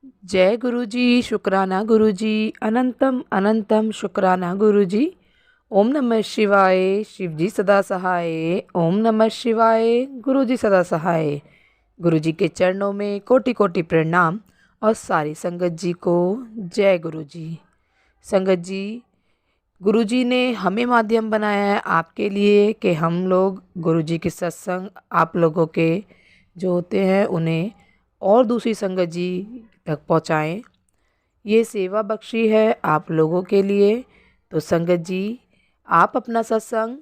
जय गुरु जी, शुक्राना गुरु जी, अनंतम अनंतम शुक्राना गुरु जी। ओम नमः शिवाय, शिव जी सदा सहाय। ओम नमः शिवाय, गुरु जी सदा सहाय। गुरु जी के चरणों में कोटि कोटि प्रणाम और सारी संगत जी को जय गुरु जी। संगत जी, गुरु जी ने हमें माध्यम बनाया है आपके लिए कि हम लोग गुरु जी के सत्संग आप लोगों के जो होते हैं उन्हें और दूसरी संगत जी तक पहुँचाएँ। ये सेवा बख्शी है आप लोगों के लिए। तो संगत जी, आप अपना सत्संग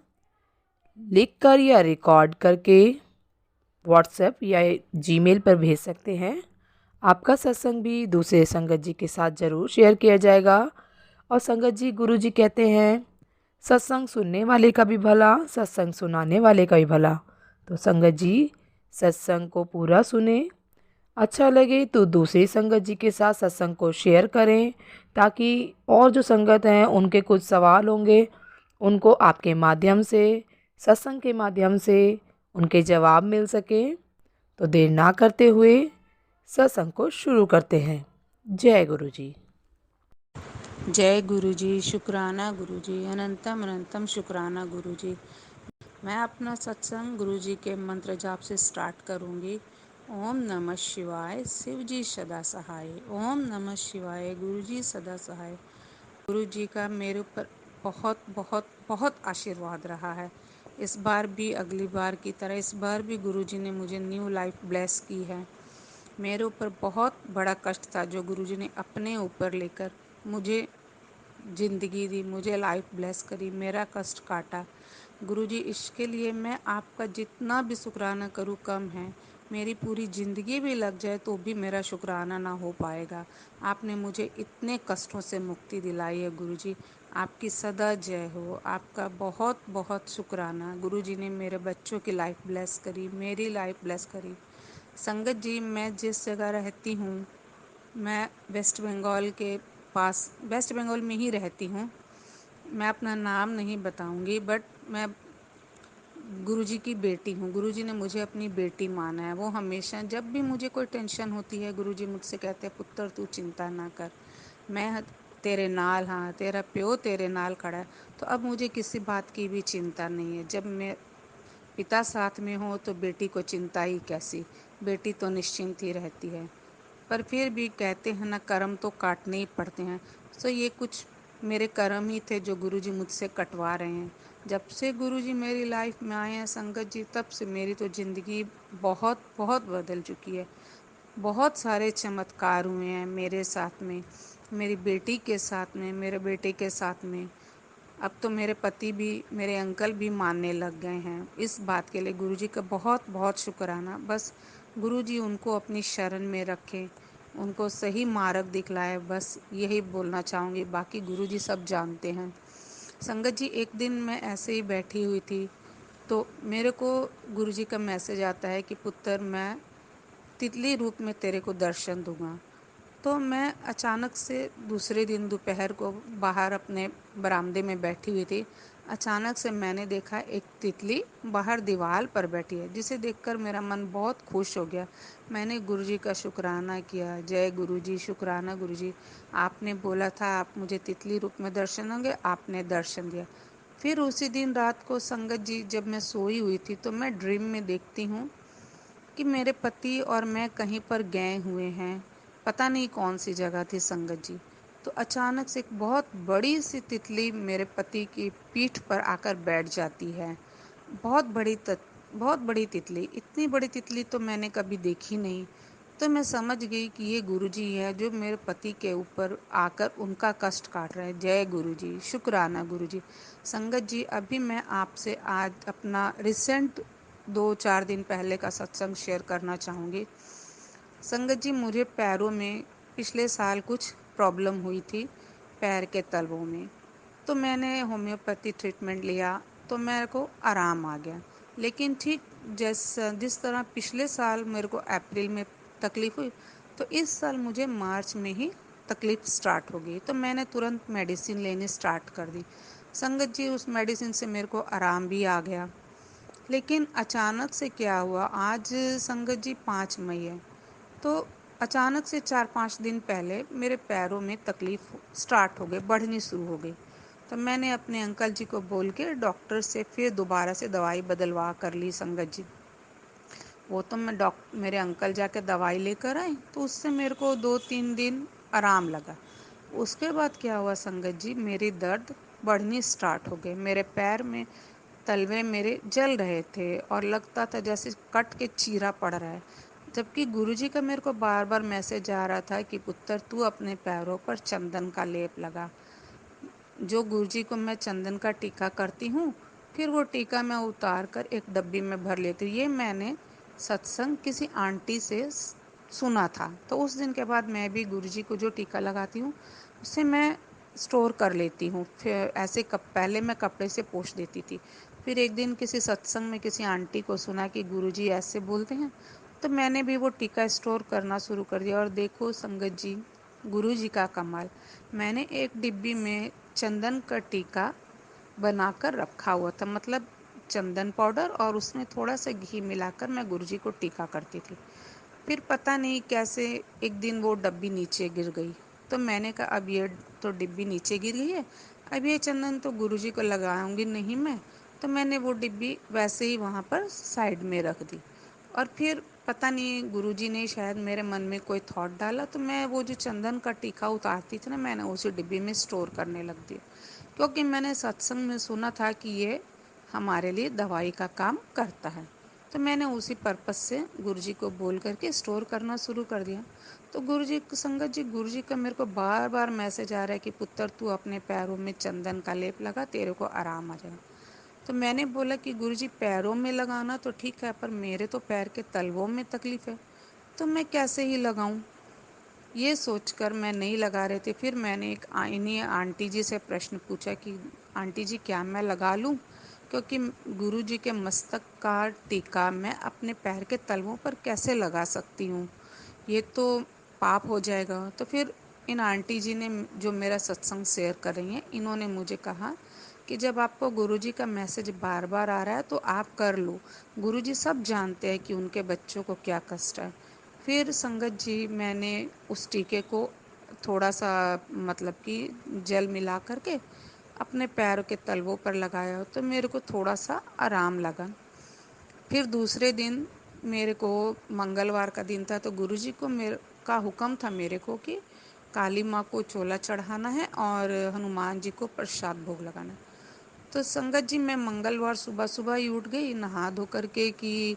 लिख कर या रिकॉर्ड करके व्हाट्सएप या जीमेल पर भेज सकते हैं। आपका सत्संग भी दूसरे संगत जी के साथ ज़रूर शेयर किया जाएगा। और संगत जी, गुरु जी कहते हैं सत्संग सुनने वाले का भी भला, सत्संग सुनाने वाले का भी भला। तो संगत जी, सत्संग को पूरा सुने, अच्छा लगे तो दूसरी संगत जी के साथ सत्संग को शेयर करें, ताकि और जो संगत हैं उनके कुछ सवाल होंगे, उनको आपके माध्यम से, सत्संग के माध्यम से उनके जवाब मिल सके। तो देर ना करते हुए सत्संग को शुरू करते हैं। जय गुरु जी। जय गुरु जी, शुक्राना गुरु जी, अनंतम अनंतम शुक्राना गुरु जी। मैं अपना सत्संग गुरु जी के मंत्र जाप से स्टार्ट करूंगी। ओम नमः शिवाय, शिव जी सदा सहाय। ओम नमः शिवाय, गुरु जी सदा सहाय। गुरु जी का मेरे ऊपर बहुत बहुत बहुत आशीर्वाद रहा है। इस बार भी अगली बार की तरह इस बार भी गुरु जी ने मुझे न्यू लाइफ ब्लेस की है। मेरे ऊपर बहुत बड़ा कष्ट था जो गुरु जी ने अपने ऊपर लेकर मुझे ज़िंदगी दी, मुझे लाइफ ब्लेस करी, मेरा कष्ट काटा। गुरुजी, इसके लिए मैं आपका जितना भी शुक्राना करूँ कम है। मेरी पूरी ज़िंदगी भी लग जाए तो भी मेरा शुक्राना ना हो पाएगा। आपने मुझे इतने कष्टों से मुक्ति दिलाई है गुरुजी। आपकी सदा जय हो। आपका बहुत बहुत शुक्राना। गुरुजी ने मेरे बच्चों की लाइफ ब्लेस करी, मेरी लाइफ ब्लेस करी। संगत जी, मैं जिस जगह रहती हूँ, मैं वेस्ट बंगाल के पास वेस्ट बंगाल में ही रहती हूँ। मैं अपना नाम नहीं बताऊंगी, बट मैं गुरुजी की बेटी हूँ। गुरुजी ने मुझे अपनी बेटी माना है। वो हमेशा जब भी मुझे कोई टेंशन होती है, गुरुजी मुझसे कहते हैं, पुत्र तू चिंता ना कर, मैं तेरे नाल, हाँ तेरा प्यो तेरे नाल खड़ा है। तो अब मुझे किसी बात की भी चिंता नहीं है। जब मैं पिता साथ में हो तो बेटी को चिंता ही कैसी, बेटी तो निश्चिंत ही रहती है। पर फिर भी कहते हैं ना, कर्म तो काटने ही पड़ते हैं। सो ये कुछ मेरे कर्म ही थे जो गुरुजी मुझसे कटवा रहे हैं। जब से गुरुजी मेरी लाइफ में आए हैं संगत जी, तब से मेरी तो ज़िंदगी बहुत बहुत बदल चुकी है। बहुत सारे चमत्कार हुए हैं मेरे साथ में, मेरी बेटी के साथ में, मेरे बेटे के साथ में। अब तो मेरे पति भी, मेरे अंकल भी मानने लग गए हैं। इस बात के लिए गुरुजी का बहुत बहुत शुक्राना। बस गुरुजी उनको अपनी शरण में रखें, उनको सही मार्ग दिखलाए, बस यही बोलना चाहूँगी। बाकी गुरुजी सब जानते हैं। संगत जी, एक दिन मैं ऐसे ही बैठी हुई थी तो मेरे को गुरुजी का मैसेज आता है कि पुत्र, मैं तितली रूप में तेरे को दर्शन दूंगा। तो मैं अचानक से दूसरे दिन दोपहर को बाहर अपने बरामदे में बैठी हुई थी। अचानक से मैंने देखा एक तितली बाहर दीवार पर बैठी है, जिसे देखकर मेरा मन बहुत खुश हो गया। मैंने गुरुजी का शुक्राना किया। जय गुरुजी, शुक्राना गुरुजी। आपने बोला था आप मुझे तितली रूप में दर्शन दोगे, आपने दर्शन दिया। फिर उसी दिन रात को संगत जी, जब मैं सोई हुई थी तो मैं ड्रीम में देखती हूँ कि मेरे पति और मैं कहीं पर गए हुए हैं। पता नहीं कौन सी जगह थी संगत जी। तो अचानक से एक बहुत बड़ी सी तितली मेरे पति की पीठ पर आकर बैठ जाती है। बहुत बड़ी बहुत बड़ी तितली। इतनी बड़ी तितली तो मैंने कभी देखी नहीं। तो मैं समझ गई कि ये गुरुजी है जो मेरे पति के ऊपर आकर उनका कष्ट काट रहे हैं। जय गुरुजी, शुक्राना गुरुजी। संगत जी, अभी मैं आपसे आज अपना रिसेंट 2-4 दिन पहले का सत्संग शेयर करना चाहूँगी। संगत जी, मुझे पैरों में पिछले साल कुछ प्रॉब्लम हुई थी, पैर के तलवों में। तो मैंने होम्योपैथी ट्रीटमेंट लिया तो मेरे को आराम आ गया। लेकिन ठीक जिस तरह पिछले साल मेरे को अप्रैल में तकलीफ़ हुई, तो इस साल मुझे मार्च में ही तकलीफ़ स्टार्ट हो गई। तो मैंने तुरंत मेडिसिन लेनी स्टार्ट कर दी। संगत जी, उस मेडिसिन से मेरे को आराम भी आ गया। लेकिन अचानक से क्या हुआ, आज संगत जी 5 मई है। तो अचानक से 4-5 दिन पहले मेरे पैरों में तकलीफ़ स्टार्ट हो गई, बढ़नी शुरू हो गई। तो मैंने अपने अंकल जी को बोल के डॉक्टर से फिर दोबारा से दवाई बदलवा कर ली संगत जी। वो तो मेरे अंकल जाके दवाई लेकर आए, तो उससे मेरे को 2-3 दिन आराम लगा। उसके बाद क्या हुआ संगत जी, मेरी दर्द बढ़नी स्टार्ट हो गई। मेरे पैर में तलवे मेरे जल रहे थे और लगता था जैसे कट के चीरा पड़ रहा है। जबकि गुरुजी का मेरे को बार बार मैसेज आ रहा था कि पुत्र तू अपने पैरों पर चंदन का लेप लगा। जो गुरुजी को मैं चंदन का टीका करती हूँ, फिर वो टीका मैं उतार कर एक डब्बी में भर लेती हूँ। ये मैंने सत्संग किसी आंटी से सुना था। तो उस दिन के बाद मैं भी गुरुजी को जो टीका लगाती हूँ उसे मैं स्टोर कर लेती हूँ। फिर ऐसे पहले मैं कपड़े से पोंछ देती थी। फिर एक दिन किसी सत्संग में किसी आंटी को सुना कि गुरुजी ऐसे बोलते हैं, तो मैंने भी वो टीका स्टोर करना शुरू कर दिया। और देखो संगत जी, गुरुजी का कमाल, मैंने एक डिब्बी में चंदन का टीका बनाकर रखा हुआ था, मतलब चंदन पाउडर और उसमें थोड़ा सा घी मिलाकर मैं गुरुजी को टीका करती थी। फिर पता नहीं कैसे एक दिन वो डब्बी नीचे गिर गई। तो मैंने कहा अब ये तो डिब्बी नीचे गिर गई है, अब ये चंदन तो गुरुजी को लगाऊंगी नहीं मैं। तो मैंने वो डिब्बी वैसे ही वहाँ पर साइड में रख दी। और फिर पता नहीं गुरुजी ने शायद मेरे मन में कोई थॉट डाला, तो मैं वो जो चंदन का टीका उतारती थी ना, मैंने उसी डिब्बी में स्टोर करने लग दिया। क्योंकि मैंने सत्संग में सुना था कि ये हमारे लिए दवाई का काम करता है। तो मैंने उसी पर्पस से गुरुजी को बोल करके स्टोर करना शुरू कर दिया। तो गुरुजी संगत जी, गुरुजी का मेरे को बार बार मैसेज आ रहा है कि पुत्र तू अपने पैरों में चंदन का लेप लगा, तेरे को आराम आ जाएगा। तो मैंने बोला कि गुरुजी पैरों में लगाना तो ठीक है, पर मेरे तो पैर के तलवों में तकलीफ़ है, तो मैं कैसे ही लगाऊं। ये सोचकर मैं नहीं लगा रही थी। फिर मैंने एक इन्हीं आंटी जी से प्रश्न पूछा कि आंटी जी क्या मैं लगा लूं, क्योंकि गुरु जी के मस्तक का टीका मैं अपने पैर के तलवों पर कैसे लगा सकती हूँ, ये तो पाप हो जाएगा। तो फिर इन आंटी जी ने जो मेरा सत्संग शेयर कर रही हैं, इन्होंने मुझे कहा कि जब आपको गुरुजी का मैसेज बार बार आ रहा है तो आप कर लो, गुरुजी सब जानते हैं कि उनके बच्चों को क्या कष्ट है। फिर संगत जी, मैंने उस टीके को थोड़ा सा मतलब कि जल मिला करके अपने पैरों के तलवों पर लगाया, तो मेरे को थोड़ा सा आराम लगा। फिर दूसरे दिन मेरे को मंगलवार का दिन था, तो गुरुजी को मेरे का हुक्म था मेरे को कि काली माँ को चोला चढ़ाना है और हनुमान जी को प्रसाद भोग लगाना है। तो संगत जी, मैं मंगलवार सुबह सुबह ही उठ गई नहा धो करके कि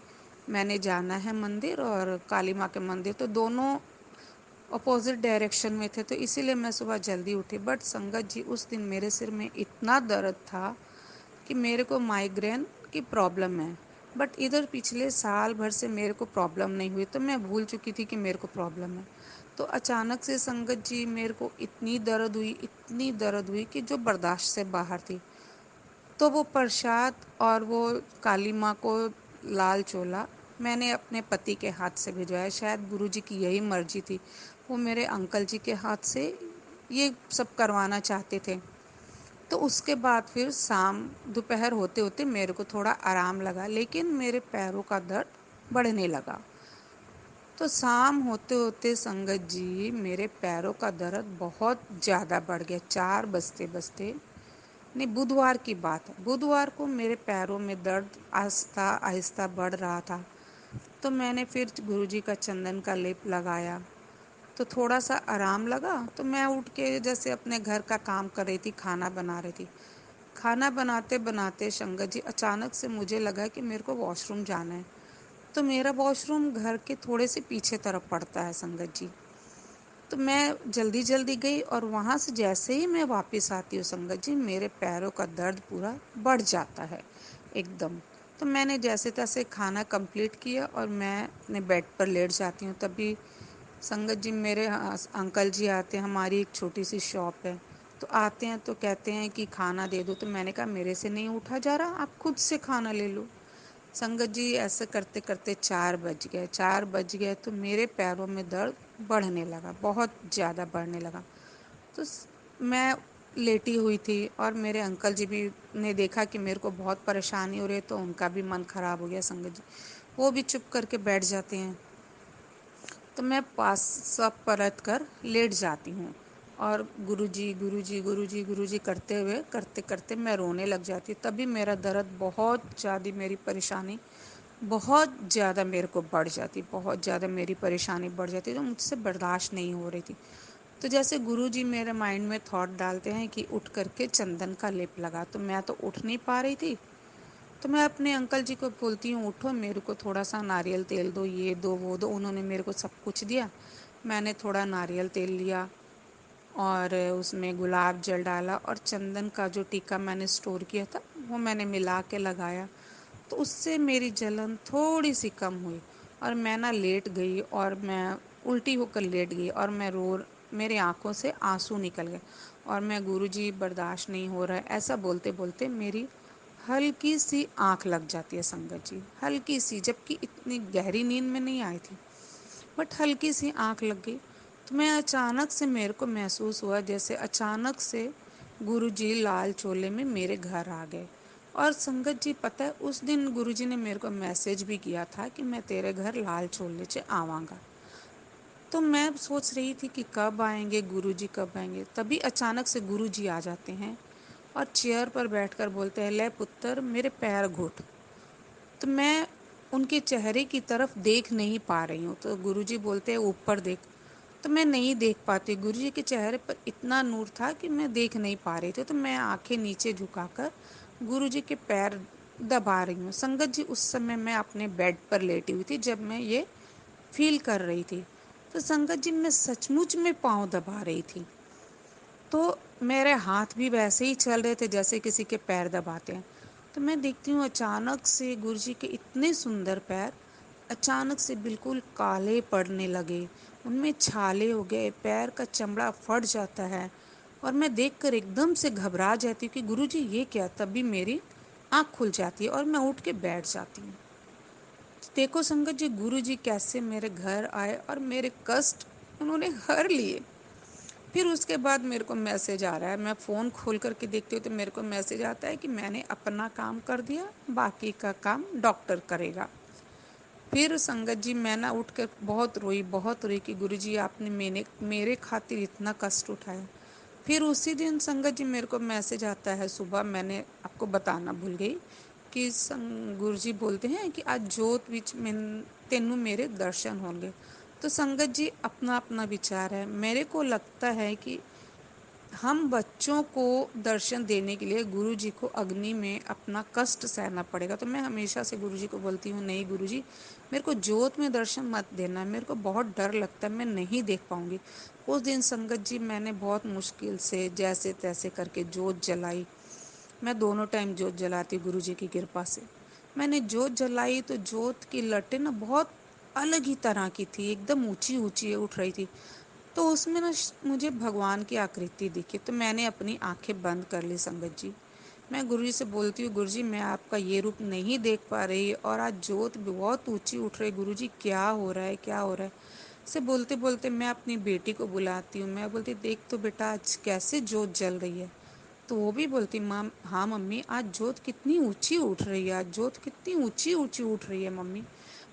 मैंने जाना है मंदिर और काली माँ के मंदिर, तो दोनों अपोजिट डायरेक्शन में थे, तो इसीलिए मैं सुबह जल्दी उठी। बट संगत जी, उस दिन मेरे सिर में इतना दर्द था कि मेरे को माइग्रेन की प्रॉब्लम है। बट इधर पिछले साल भर से मेरे को प्रॉब्लम नहीं हुई, तो मैं भूल चुकी थी कि मेरे को प्रॉब्लम है। तो अचानक से संगत जी मेरे को इतनी दर्द हुई कि जो बर्दाश्त से बाहर थी। तो वो प्रसाद और वो काली माँ को लाल चोला मैंने अपने पति के हाथ से भिजवाया। शायद गुरुजी की यही मर्जी थी, वो मेरे अंकल जी के हाथ से ये सब करवाना चाहते थे। तो उसके बाद फिर शाम दोपहर होते होते मेरे को थोड़ा आराम लगा, लेकिन मेरे पैरों का दर्द बढ़ने लगा। तो शाम होते होते संगत जी मेरे पैरों का दर्द बहुत ज़्यादा बढ़ गया। 4 बजते बजते, नहीं, बुधवार की बात है, बुधवार को मेरे पैरों में दर्द आहिस्ता आहिस्ता बढ़ रहा था। तो मैंने फिर गुरुजी का चंदन का लेप लगाया, तो थोड़ा सा आराम लगा। तो मैं उठ के जैसे अपने घर का काम कर रही थी, खाना बना रही थी। खाना बनाते बनाते संगत जी अचानक से मुझे लगा कि मेरे को वॉशरूम जाना है। तो मेरा वॉशरूम घर के थोड़े से पीछे तरफ पड़ता है संगत जी। तो मैं जल्दी जल्दी गई और वहाँ से जैसे ही मैं वापस आती हूँ संगत जी, मेरे पैरों का दर्द पूरा बढ़ जाता है एकदम। तो मैंने जैसे तैसे खाना कंप्लीट किया और मैं अपने बेड पर लेट जाती हूँ। तभी संगत जी मेरे अंकल जी आते हैं, हमारी एक छोटी सी शॉप है। तो आते हैं तो कहते हैं कि खाना दे दो। तो मैंने कहा मेरे से नहीं उठा जा रहा, आप खुद से खाना ले लो। संगत जी ऐसे करते करते 4 बज गए। 4 बज गए तो मेरे पैरों में दर्द बढ़ने लगा, बहुत ज़्यादा बढ़ने लगा। तो मैं लेटी हुई थी और मेरे अंकल जी भी ने देखा कि मेरे को बहुत परेशानी हो रही है, तो उनका भी मन ख़राब हो गया संगत जी। वो भी चुप करके बैठ जाते हैं। तो मैं पास सब परत कर लेट जाती हूँ और गुरुजी गुरुजी गुरुजी गुरुजी करते हुए करते करते मैं रोने लग जाती। तभी मेरा दर्द बहुत ज़्यादा, मेरी परेशानी बहुत ज़्यादा मेरे को बढ़ जाती, बहुत ज़्यादा मेरी परेशानी बढ़ जाती, तो मुझसे बर्दाश्त नहीं हो रही थी। तो जैसे गुरुजी मेरे माइंड में थॉट डालते हैं कि उठ करके चंदन का लेप लगा, तो मैं तो उठ नहीं पा रही थी। तो मैं अपने अंकल जी को बोलती हूँ, उठो मेरे को थोड़ा सा नारियल तेल दो, ये दो वो दो। उन्होंने मेरे को सब कुछ दिया। मैंने थोड़ा नारियल तेल लिया और उसमें गुलाब जल डाला और चंदन का जो टीका मैंने स्टोर किया था वो मैंने मिला के लगाया। तो उससे मेरी जलन थोड़ी सी कम हुई और मैं ना लेट गई और मैं उल्टी होकर लेट गई और मैं मेरी आंखों से आंसू निकल गए और मैं, गुरुजी बर्दाश्त नहीं हो रहा है, ऐसा बोलते बोलते मेरी हल्की सी आंख लग जाती है संगत जी, हल्की सी, जबकि इतनी गहरी नींद में नहीं आई थी, बट हल्की सी आंख लग गई। तो मैं अचानक से, मेरे को महसूस हुआ जैसे अचानक से गुरुजी लाल चोले में मेरे घर आ गए। और संगत जी पता है, उस दिन गुरुजी ने मेरे को मैसेज भी किया था कि मैं तेरे घर लाल चोले से आवांगा। तो मैं सोच रही थी कि कब आएंगे गुरुजी, कब आएंगे। तभी अचानक से गुरुजी आ जाते हैं और चेयर पर बैठकर बोलते हैं, ले पुत्र मेरे पैर घुट। तो मैं उनके चेहरे की तरफ देख नहीं पा रही हूँ। तो गुरुजी बोलते हैं ऊपर देख। तो मैं नहीं देख पाती, गुरुजी के चेहरे पर इतना नूर था कि मैं देख नहीं पा रही थी। तो मैं आंखें नीचे झुकाकर गुरुजी के पैर दबा रही हूँ। संगत जी उस समय मैं अपने बेड पर लेटी हुई थी जब मैं ये फील कर रही थी। तो संगत जी मैं सचमुच में पाँव दबा रही थी। तो मेरे हाथ भी वैसे ही चल रहे थे जैसे किसी के पैर दबाते हैं। तो मैं देखती हूँ अचानक से गुरुजी के इतने सुंदर पैर अचानक से बिल्कुल काले पड़ने लगे, उनमें छाले हो गए, पैर का चमड़ा फट जाता है और मैं देखकर एकदम से घबरा जाती हूँ कि गुरुजी ये क्या। तभी मेरी आँख खुल जाती है और मैं उठ के बैठ जाती हूँ। देखो संगत जी, गुरुजी कैसे मेरे घर आए और मेरे कष्ट उन्होंने हर लिए। फिर उसके बाद मेरे को मैसेज आ रहा है, मैं फ़ोन खोल करके देखती हूँ तो मेरे को मैसेज आता है कि मैंने अपना काम कर दिया, बाकी का काम डॉक्टर करेगा। फिर संगत जी मैं ना उठ कर बहुत रोई कि गुरुजी आपने मेरे खातिर इतना कष्ट उठाया। फिर उसी दिन संगत जी मेरे को मैसेज आता है सुबह, मैंने आपको बताना भूल गई कि गुरुजी बोलते हैं कि आज जोत विच में तेनू मेरे दर्शन होंगे। तो संगत जी अपना अपना विचार है। मेरे को लगता है कि हम बच्चों को दर्शन देने के लिए गुरुजी को अग्नि में अपना कष्ट सहना पड़ेगा। तो मैं हमेशा से गुरुजी को बोलती हूँ, नहीं गुरुजी मेरे को जोत में दर्शन मत देना, मेरे को बहुत डर लगता है, मैं नहीं देख पाऊँगी। उस दिन संगत जी मैंने बहुत मुश्किल से जैसे तैसे करके जोत जलाई। मैं दोनों टाइम जोत जलाती गुरुजी की कृपा से। मैंने जोत जलाई तो जोत की लटें ना बहुत अलग ही तरह की थी, एकदम ऊंची ऊंची उठ रही थी। तो उसमें ना मुझे भगवान की आकृति दिखी। तो मैंने अपनी आंखें बंद कर ली संगत जी। मैं गुरुजी से बोलती हूँ, गुरुजी मैं आपका ये रूप नहीं देख पा रही और आज जोत भी बहुत ऊंची उठ रही, गुरुजी क्या हो रहा है, क्या हो रहा है। से बोलते बोलते मैं अपनी बेटी को बुलाती हूँ। मैं बोलती, देख तो बेटा आज कैसे जोत जल रही है। तो वो भी बोलती, माँ हाँ मम्मी आज जोत कितनी ऊंची उठ रही है, आज जोत कितनी ऊंची ऊंची उठ रही है मम्मी।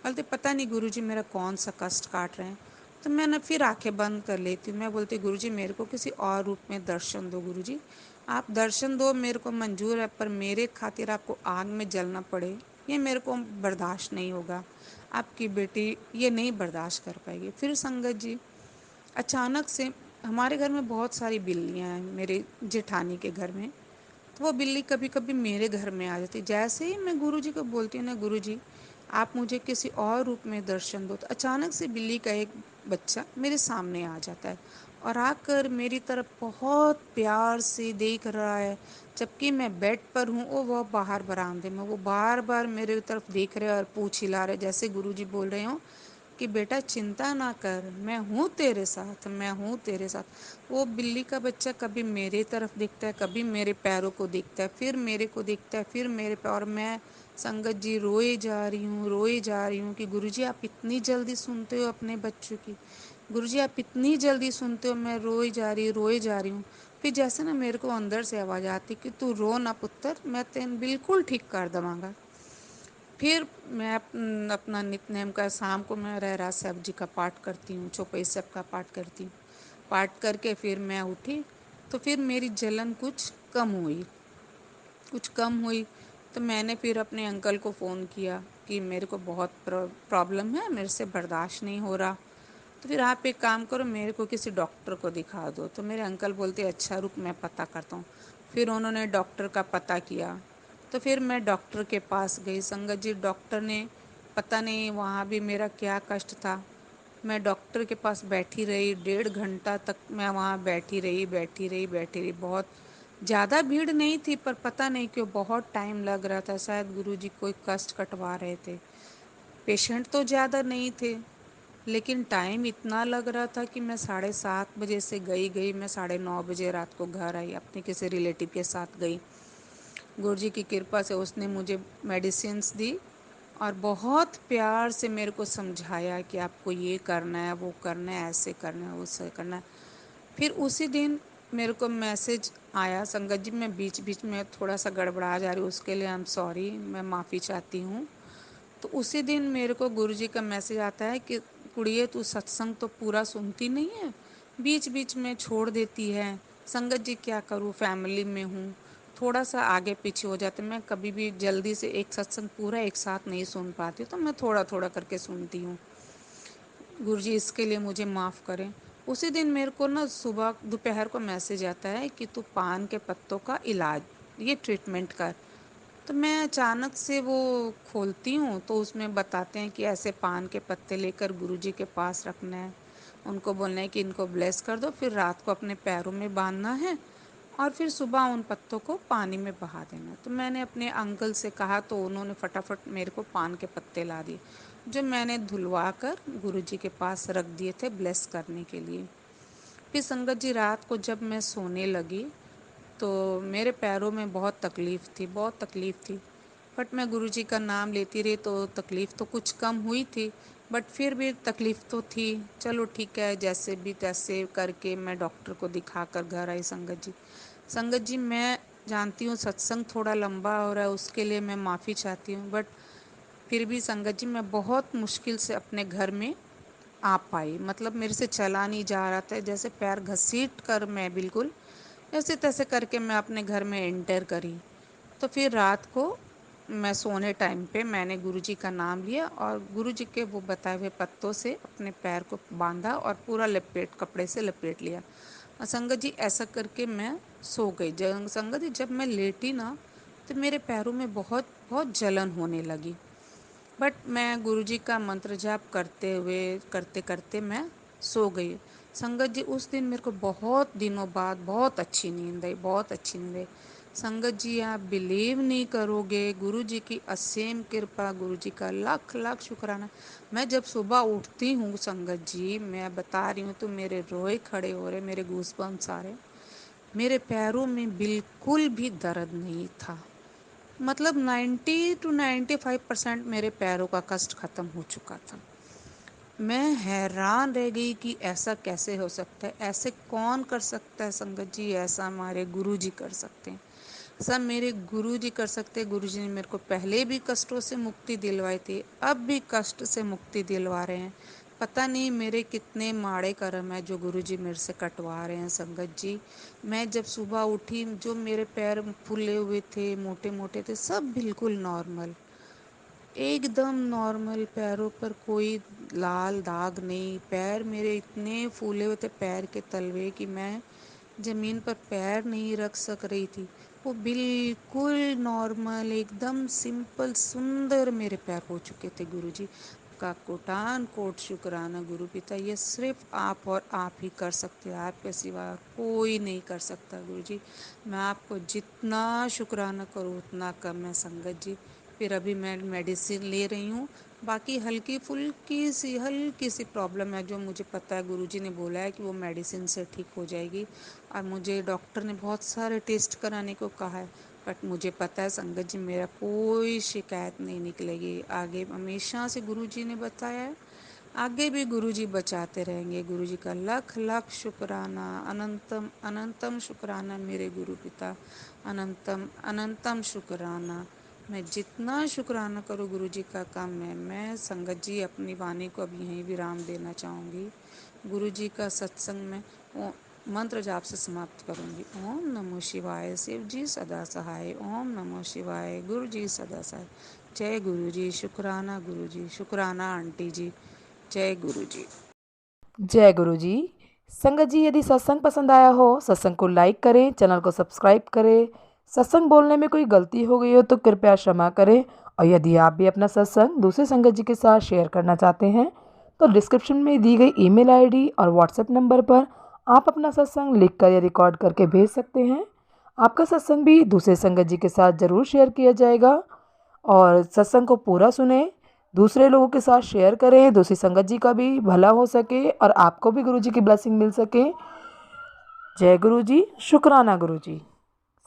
बोलते पता नहीं गुरुजी मेरा कौन सा कष्ट काट रहे हैं। तो मैं ना फिर आंखें बंद कर लेती हूँ। मैं बोलती, गुरुजी मेरे को किसी और रूप में दर्शन दो, गुरुजी आप दर्शन दो, मेरे को मंजूर है, पर मेरे खातिर आपको आग में जलना पड़े ये मेरे को बर्दाश्त नहीं होगा। आपकी बेटी ये नहीं बर्दाश्त कर पाएगी। फिर संगत जी अचानक से हमारे घर में बहुत सारी बिल्लियाँ हैं, मेरे जेठानी के घर में। तो वो बिल्ली कभी कभी मेरे घर में आ जाती। जैसे ही मैं गुरुजी को बोलती हूँ ना, गुरुजी आप मुझे किसी और रूप में दर्शन दो, तो अचानक से बिल्ली का एक बच्चा मेरे सामने आ जाता है और आकर मेरी तरफ बहुत प्यार से देख रहा है। जबकि मैं बेड पर हूँ और वह बाहर बरामदे में, वो बार बार मेरे तरफ देख रहे और पूछ हिला रहे, जैसे गुरुजी बोल रहे हो कि बेटा चिंता ना कर, मैं हूँ तेरे साथ, मैं हूँ तेरे साथ। वो बिल्ली का बच्चा कभी मेरे तरफ देखता है, कभी मेरे पैरों को देखता है, फिर मेरे को देखता है, फिर मेरे पे। और मैं संगत जी रोए जा रही हूँ, रोए जा रही हूँ कि गुरुजी आप इतनी जल्दी सुनते हो अपने बच्चों की, गुरुजी आप इतनी जल्दी सुनते हो। मैं रोए जा रही हूँ। फिर जैसे ना मेरे को अंदर से आवाज़ आती कि तू रो ना पुत्र, मैं तेन बिल्कुल ठीक कर दवांगा। फिर मैं अपना नित्यनेम का शाम को मैं रहरास साहब जी का पाठ करती हूँ, चौपाई साहब का पाठ करती हूँ। पाठ करके फिर मैं उठी तो फिर मेरी जलन कुछ कम हुई। तो मैंने फिर अपने अंकल को फ़ोन किया कि मेरे को बहुत प्रॉब्लम है, मेरे से बर्दाश्त नहीं हो रहा, तो फिर आप एक काम करो, मेरे को किसी डॉक्टर को दिखा दो। तो मेरे अंकल बोलते अच्छा रुक मैं पता करता हूँ। फिर उन्होंने डॉक्टर का पता किया, तो फिर मैं डॉक्टर के पास गई। संगत जी, डॉक्टर ने पता नहीं वहाँ भी मेरा क्या कष्ट था। मैं डॉक्टर के पास बैठी रही, 1.5 घंटा तक मैं वहाँ बैठी रही। बहुत ज़्यादा भीड़ नहीं थी, पर पता नहीं क्यों बहुत टाइम लग रहा था। शायद गुरुजी कोई कष्ट कटवा रहे थे। पेशेंट तो ज़्यादा नहीं थे, लेकिन टाइम इतना लग रहा था कि मैं 7:30 बजे से गई, मैं 9:30 बजे रात को घर आई, अपने किसी रिलेटिव के साथ गई। गुरुजी की कृपा से उसने मुझे मेडिसिन्स दी और बहुत प्यार से मेरे को समझाया कि आपको ये करना है, वो करना है, ऐसे करना है, वैसे करना है। फिर उसी दिन मेरे को मैसेज आया। संगत जी, मैं बीच बीच में थोड़ा सा गड़बड़ा जा रही हूँ, उसके लिए आई एम सॉरी, मैं माफ़ी चाहती हूँ। तो उसी दिन मेरे को गुरुजी का मैसेज आता है कि कुड़िए तू सत्संग तो पूरा सुनती नहीं है, बीच बीच में छोड़ देती है। संगत जी क्या करूँ, फैमिली में हूँ, थोड़ा सा आगे पीछे हो जाते, मैं कभी भी जल्दी से एक सत्संग पूरा एक साथ नहीं सुन पाती, तो मैं थोड़ा थोड़ा करके सुनती हूँ। गुरुजी इसके लिए मुझे माफ़ करें। उसी दिन मेरे को ना सुबह दोपहर को मैसेज आता है कि तू पान के पत्तों का इलाज, ये ट्रीटमेंट कर। तो मैं अचानक से वो खोलती हूँ तो उसमें बताते हैं कि ऐसे पान के पत्ते लेकर गुरुजी के पास रखना है, उनको बोलना है कि इनको ब्लेस कर दो, फिर रात को अपने पैरों में बांधना है और फिर सुबह उन पत्तों को पानी में बहा देना। तो मैंने अपने अंकल से कहा तो उन्होंने फटाफट मेरे को पान के पत्ते ला दिए, जो मैंने धुलवा कर गुरुजी के पास रख दिए थे ब्लेस करने के लिए। फिर संगत जी, रात को जब मैं सोने लगी तो मेरे पैरों में बहुत तकलीफ़ थी। बट मैं गुरुजी का नाम लेती रही तो तकलीफ़ तो कुछ कम हुई थी, बट फिर भी तकलीफ़ तो थी। चलो ठीक है, जैसे भी तैसे करके मैं डॉक्टर को दिखा कर घर आई। संगत जी, मैं जानती हूँ सत्संग थोड़ा लंबा हो रहा है, उसके लिए मैं माफ़ी चाहती हूँ, बट फिर भी संगत जी मैं बहुत मुश्किल से अपने घर में आ पाई। मतलब मेरे से चला नहीं जा रहा था, जैसे पैर घसीट कर मैं बिल्कुल ऐसे तैसे करके मैं अपने घर में एंटर करी। तो फिर रात को मैं सोने टाइम पे मैंने गुरुजी का नाम लिया और गुरुजी के वो बताए हुए पत्तों से अपने पैर को बांधा और पूरा कपड़े से लपेट लिया। और संगत जी ऐसा करके मैं सो गई। संगत जी जब मैं लेटी ना तो मेरे पैरों में बहुत बहुत जलन होने लगी। बट मैं गुरुजी का मंत्र जाप करते करते मैं सो गई। संगत जी उस दिन मेरे को बहुत दिनों बाद बहुत अच्छी नींद आई। संगत जी आप बिलीव नहीं करोगे, गुरुजी की असीम कृपा, गुरुजी का लाख लाख शुक्राना। मैं जब सुबह उठती हूँ संगत जी, मैं बता रही हूँ तो मेरे रोए खड़े हो रहे, मेरे गूज़बम्प्स आ रहे। मेरे पैरों में बिल्कुल भी दर्द नहीं था। मतलब 90 to 95% मेरे पैरों का कष्ट ख़त्म हो चुका था। मैं हैरान रह गई कि ऐसा कैसे हो सकता है, ऐसे कौन कर सकता है संगत जी, ऐसा हमारे गुरुजी कर सकते हैं, सब मेरे गुरुजी कर सकते हैं। गुरुजी ने मेरे को पहले भी कष्टों से मुक्ति दिलवाई थी, अब भी कष्ट से मुक्ति दिलवा रहे हैं। पता नहीं मेरे कितने माड़े कर्म है जो गुरुजी मेरे से कटवा रहे हैं संगत जी। मैं जब सुबह उठी, जो मेरे पैर फूले हुए थे, मोटे मोटे थे, सब बिल्कुल नॉर्मल, एकदम नॉर्मल, पैरों पर कोई लाल दाग नहीं। पैर मेरे इतने फूले हुए थे, पैर के तलवे, कि मैं ज़मीन पर पैर नहीं रख सक रही थी। वो बिल्कुल नॉर्मल, एकदम सिंपल सुंदर मेरे पैर हो चुके थे। गुरुजी का कोटान कोट शुक्राना गुरु पिता, ये सिर्फ आप और आप ही कर सकते हैं, आपके सिवा कोई नहीं कर सकता। गुरुजी मैं आपको जितना शुक्राना करूँ उतना कम है संगत जी। फिर अभी मैं मेडिसिन ले रही हूँ, बाकी हल्की सी प्रॉब्लम है जो मुझे पता है, गुरुजी ने बोला है कि वो मेडिसिन से ठीक हो जाएगी। और मुझे डॉक्टर ने बहुत सारे टेस्ट कराने को कहा है, बट मुझे पता है संगत जी मेरा कोई शिकायत नहीं निकलेगी। आगे हमेशा से गुरुजी ने बताया है, आगे भी गुरुजी बचाते रहेंगे। गुरुजी का लाख लाख शुक्राना, अनंतम अनंतम शुक्राना मेरे गुरु पिता, अनंतम अनंतम शुक्राना। मैं जितना शुक्राना करूँ गुरु जी का कम है। मैं संगत जी अपनी वाणी को अब यहीं विराम देना चाहूँगी। गुरु जी का सत्संग में मंत्र जाप से समाप्त करूँगी। ओम नमो शिवाय, शिव जी सदा सहाय। ओम नमो शिवाय, गुरु जी सदा सहाय। जय गुरु जी, शुक्राना गुरु जी, शुक्राना आंटी जी। जय गुरु जी। जय गुरु जी। संगत जी, यदि सत्संग पसंद आया हो, सत्संग को लाइक करें, चैनल को सब्सक्राइब करें। सत्संग बोलने में कोई गलती हो गई हो तो कृपया क्षमा करें। और यदि आप भी अपना सत्संग दूसरे संगत जी के साथ शेयर करना चाहते हैं तो डिस्क्रिप्शन में दी गई ईमेल आईडी और व्हाट्सएप नंबर पर आप अपना सत्संग लिखकर या रिकॉर्ड करके भेज सकते हैं। आपका सत्संग भी दूसरे संगत जी के साथ ज़रूर शेयर किया जाएगा। और सत्संग को पूरा सुने, दूसरे लोगों के साथ शेयर करें, दूसरी संगत जी का भी भला हो सके और आपको भी गुरु जी की ब्लेसिंग मिल सके। जय गुरु जी, शुक्राना गुरु जी।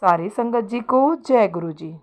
सारी संगत जी को जय गुरु जी।